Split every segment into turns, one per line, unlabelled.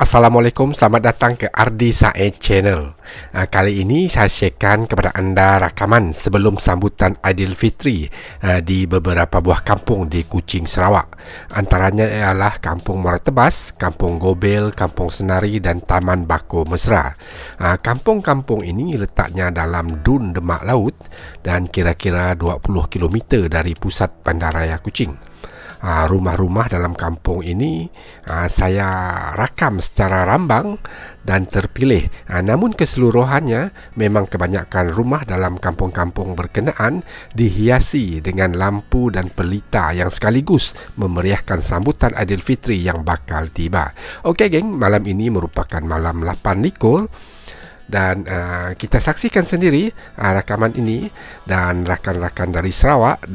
Assalamualaikum, selamat datang ke Ardi Said Channel. Kali ini saya sharekan kepada anda rakaman sebelum sambutan Aidilfitri di beberapa buah kampung di Kuching, Sarawak. Antaranya ialah Kampung Muara Tebas, Kampung Gobel, Kampung Senari dan Taman Bako Mesra. Kampung-kampung ini letaknya dalam Dun Demak Laut dan kira-kira 20 km dari pusat bandaraya Kuching. Rumah-rumah dalam kampung ini saya rakam secara rambang dan terpilih. Namun keseluruhannya memang kebanyakan rumah dalam kampung-kampung berkenaan dihiasi dengan lampu dan pelita yang sekaligus memeriahkan sambutan Aidilfitri yang bakal tiba. Okey geng, malam ini merupakan malam 8 likur. Dan kita saksikan sendiri rakaman ini, dan rakan-rakan dari Sarawak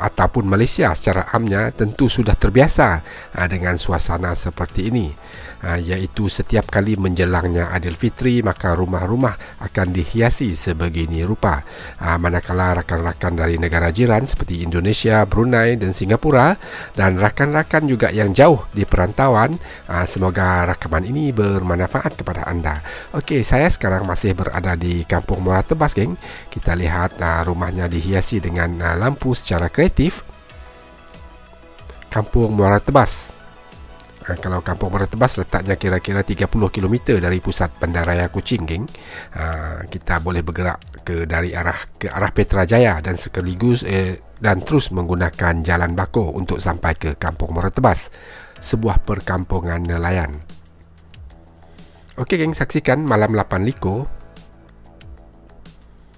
ataupun Malaysia secara amnya tentu sudah terbiasa dengan suasana seperti ini, iaitu setiap kali menjelangnya Aidilfitri maka rumah-rumah akan dihiasi sebegini rupa. Manakala rakan-rakan dari negara jiran seperti Indonesia, Brunei dan Singapura, dan rakan-rakan juga yang jauh di perantauan, semoga rakaman ini bermanfaat kepada anda. Okey, saya sekarang masih berada di Kampung Muara Tebas geng. Kita lihat rumahnya dihiasi dengan lampu secara kreatif. Kampung Muara Tebas, kalau Kampung Muara Tebas letaknya kira-kira 30 km dari pusat bandaraya Kuching geng. Kita boleh bergerak ke arah Petrajaya dan sekaligus dan terus menggunakan Jalan Bako untuk sampai ke Kampung Muara Tebas, sebuah perkampungan nelayan. Okey geng, saksikan malam 8 likur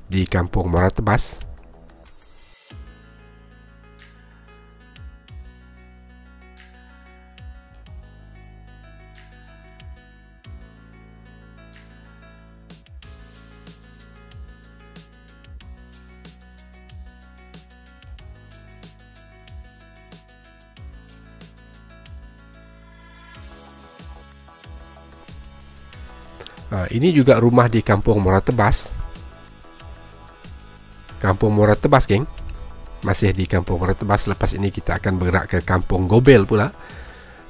di Kampung Muara Tebas. Ini juga rumah di Kampung Muara Tebas. Kampung Muara Tebas geng, masih di Kampung Muara Tebas. Lepas ini kita akan bergerak ke Kampung Gobel pula.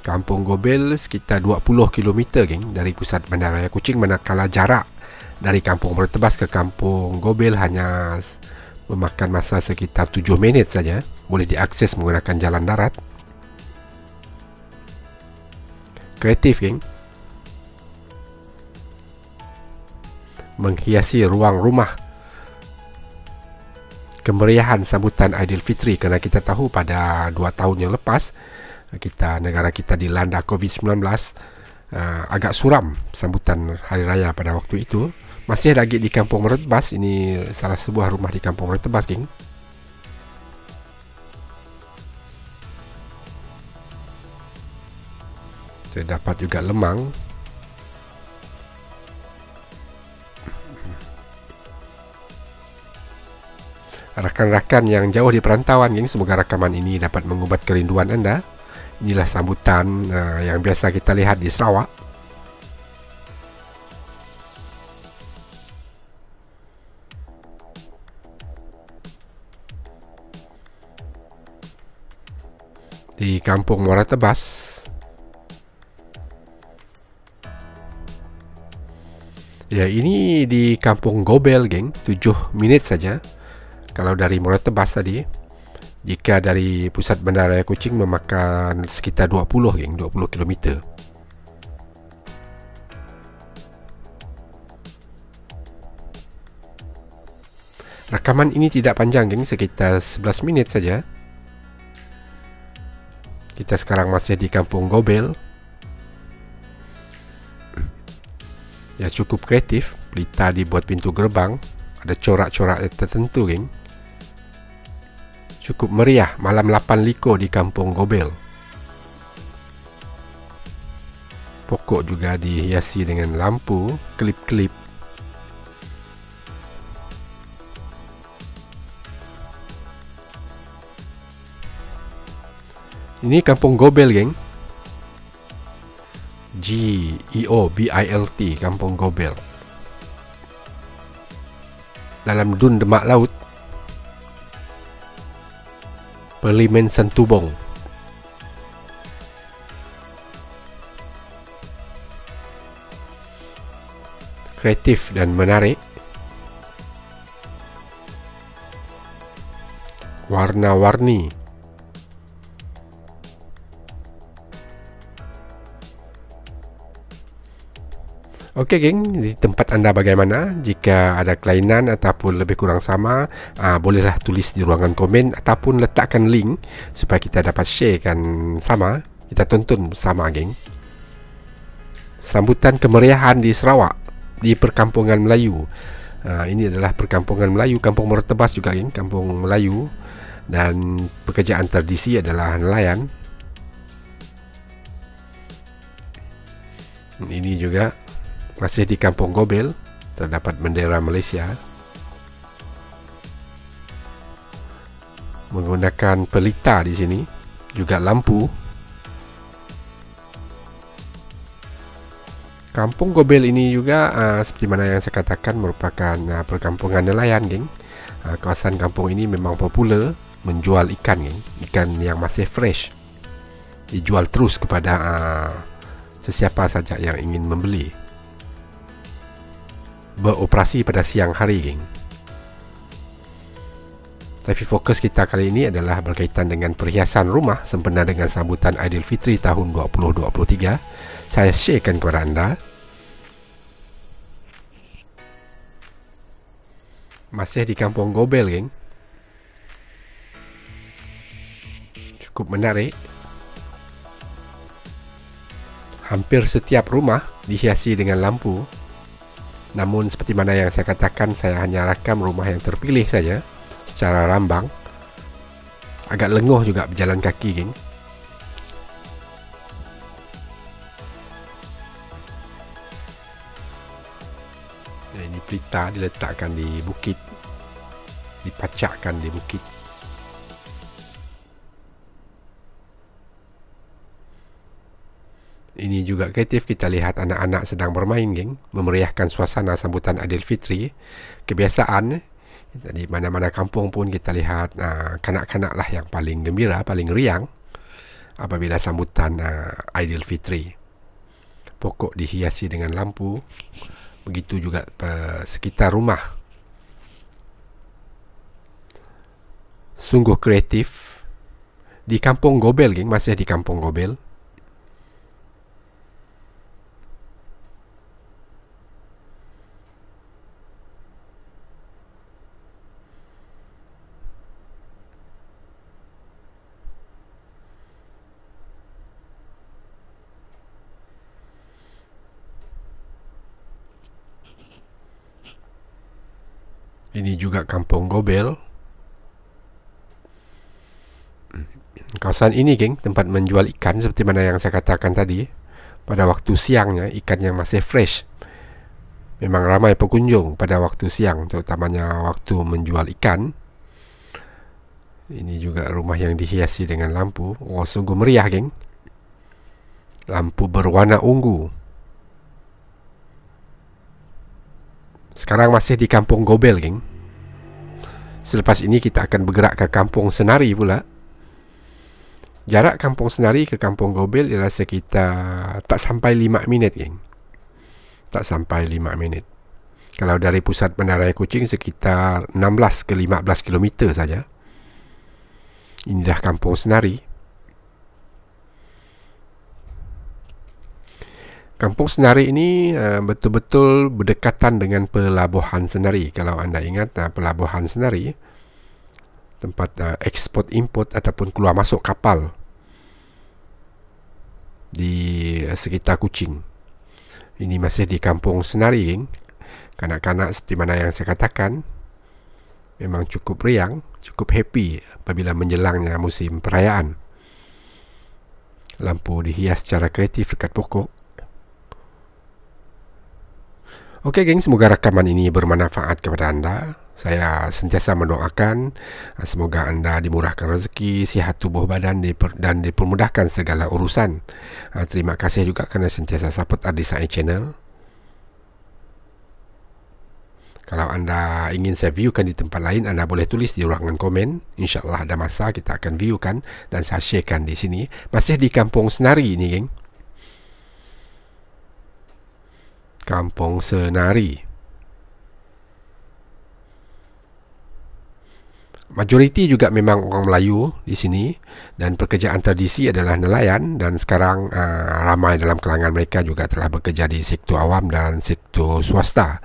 Kampung Gobel sekitar 20 km geng dari pusat bandaraya Kuching, manakala jarak dari Kampung Muara Tebas ke Kampung Gobel hanya memakan masa sekitar 7 minit saja. Boleh diakses menggunakan jalan darat. Kreatif geng, menghiasi ruang rumah kemeriahan sambutan Aidilfitri, kerana kita tahu pada 2 tahun yang lepas negara kita dilanda COVID-19, agak suram sambutan hari raya pada waktu itu. Masih lagi di Kampung Muara Tebas. Ini salah sebuah rumah di Kampung Muara Tebas geng. Terdapat juga lemang. Rakan-rakan yang jauh di perantauan geng, semoga rakaman ini dapat mengubat kerinduan anda. Inilah sambutan yang biasa kita lihat di Sarawak. Di Kampung Muara Tebas. Ya, ini di Kampung Gobel geng, 7 minit saja kalau dari Muara Tebas tadi. Jika dari pusat bandaraya Kuching memakan sekitar 20 km. Rakaman ini tidak panjang geng, sekitar 11 minit saja. Kita sekarang masih di Kampung Gobel. Ya, cukup kreatif. Pelita dibuat pintu gerbang, ada corak-corak tertentu geng. Cukup meriah malam 8 likur di Kampung Gobel. Pokok juga dihiasi dengan lampu, klip-klip. Ini Kampung Gobel geng. G-E-O-B-I-L-T, Kampung Gobel. Dalam Dun Demak Laut, Parlimen Sentubong. kreatif dan menarik. Warna-warni. Okey geng, di tempat anda bagaimana? Jika ada kelainan ataupun lebih kurang sama, bolehlah tulis di ruangan komen ataupun letakkan link supaya kita dapat sharekan sama. Kita tonton bersama geng. Sambutan kemeriahan di Sarawak, di perkampungan Melayu. Ini adalah perkampungan Melayu, Kampung Mertebas juga geng, Kampung Melayu. Dan pekerjaan tradisi adalah nelayan. Ini juga masih di Kampung Gobel, terdapat bendera Malaysia. Menggunakan pelita di sini, juga lampu. Kampung Gobel ini juga seperti mana yang saya katakan merupakan perkampungan nelayan geng. Kawasan kampung ini memang popular menjual ikan geng, ikan yang masih fresh. Dijual terus kepada sesiapa saja yang ingin membeli. Beroperasi pada siang hari geng. Tapi fokus kita kali ini adalah berkaitan dengan perhiasan rumah sempena dengan sambutan Aidilfitri tahun 2023. Saya sharekan kepada anda. Masih di Kampung Gobel geng. Cukup menarik. Hampir setiap rumah dihiasi dengan lampu. Namun seperti mana yang saya katakan, saya hanya rakam rumah yang terpilih saja secara rambang. Agak lenguh juga berjalan kaki geng. Ini pelita diletakkan di bukit, dipacakkan di bukit. Ini juga kreatif, kita lihat anak-anak sedang bermain geng, memeriahkan suasana sambutan Aidilfitri. Kebiasaan di mana-mana kampung pun kita lihat kanak-kanak lah yang paling gembira, paling riang apabila sambutan Aidilfitri. Pokok dihiasi dengan lampu. Begitu juga sekitar rumah. Sungguh kreatif. Di Kampung Gobel geng, masih di Kampung Gobel. Ini juga Kampung Gobel. Kawasan ini geng, tempat menjual ikan seperti mana yang saya katakan tadi. Pada waktu siangnya, ikan yang masih fresh. Memang ramai pengunjung pada waktu siang, terutamanya waktu menjual ikan. Ini juga rumah yang dihiasi dengan lampu. Oh, sungguh meriah geng. Lampu berwarna ungu. Sekarang masih di Kampung Gobel geng. Selepas ini kita akan bergerak ke Kampung Senari pula. Jarak Kampung Senari ke Kampung Gobel ialah sekitar tak sampai 5 minit geng. Tak sampai 5 minit. Kalau dari pusat Bandaraya Kuching sekitar 16 ke 15 km saja. Ini dah Kampung Senari. Kampung Senari ini betul-betul berdekatan dengan Pelabuhan Senari. Kalau anda ingat, Pelabuhan Senari tempat ekspor import ataupun keluar masuk kapal di sekitar Kuching. Ini masih di Kampung Senari geng. Kanak-kanak seperti mana yang saya katakan memang cukup riang, cukup happy apabila menjelangnya musim perayaan. Lampu dihias secara kreatif dekat pokok. Okey geng, semoga rakaman ini bermanfaat kepada anda. Saya sentiasa mendoakan semoga anda dimurahkan rezeki, sihat tubuh badan dan dipermudahkan segala urusan. Terima kasih juga kerana sentiasa support Ardisai Channel. Kalau anda ingin saya viewkan di tempat lain, anda boleh tulis di ruangan komen. InsyaAllah ada masa kita akan viewkan dan saya sharekan di sini. Masih di Kampung Senari ini geng. Kampung Senari. Majoriti juga memang orang Melayu di sini, dan pekerjaan tradisi adalah nelayan, dan sekarang ramai dalam kalangan mereka juga telah bekerja di sektor awam dan sektor swasta.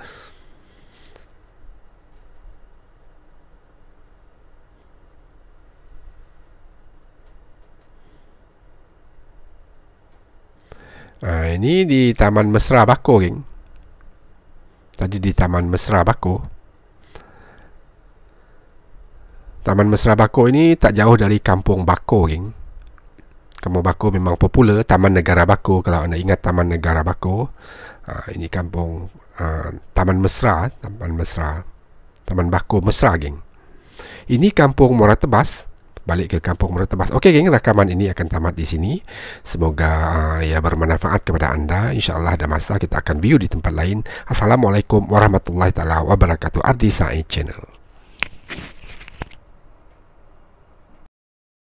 Ini di Taman Mesra Bako, geng. Tadi di Taman Mesra Bako. Taman Mesra Bako ini tak jauh dari Kampung Bako, geng. Kampung Bako memang popular. Taman Negara Bako, kalau anda ingat Taman Negara Bako, ini kampung Taman Mesra, Taman Bako Mesra, geng. Ini Kampung Muara Tebas. Balik ke Kampung Muara Tebas. Okey, geng, rakaman ini akan tamat di sini. Semoga ia bermanfaat kepada anda. InsyaAllah ada masa kita akan view di tempat lain. Assalamualaikum warahmatullahi taala wabarakatuh. Ardi Said Channel.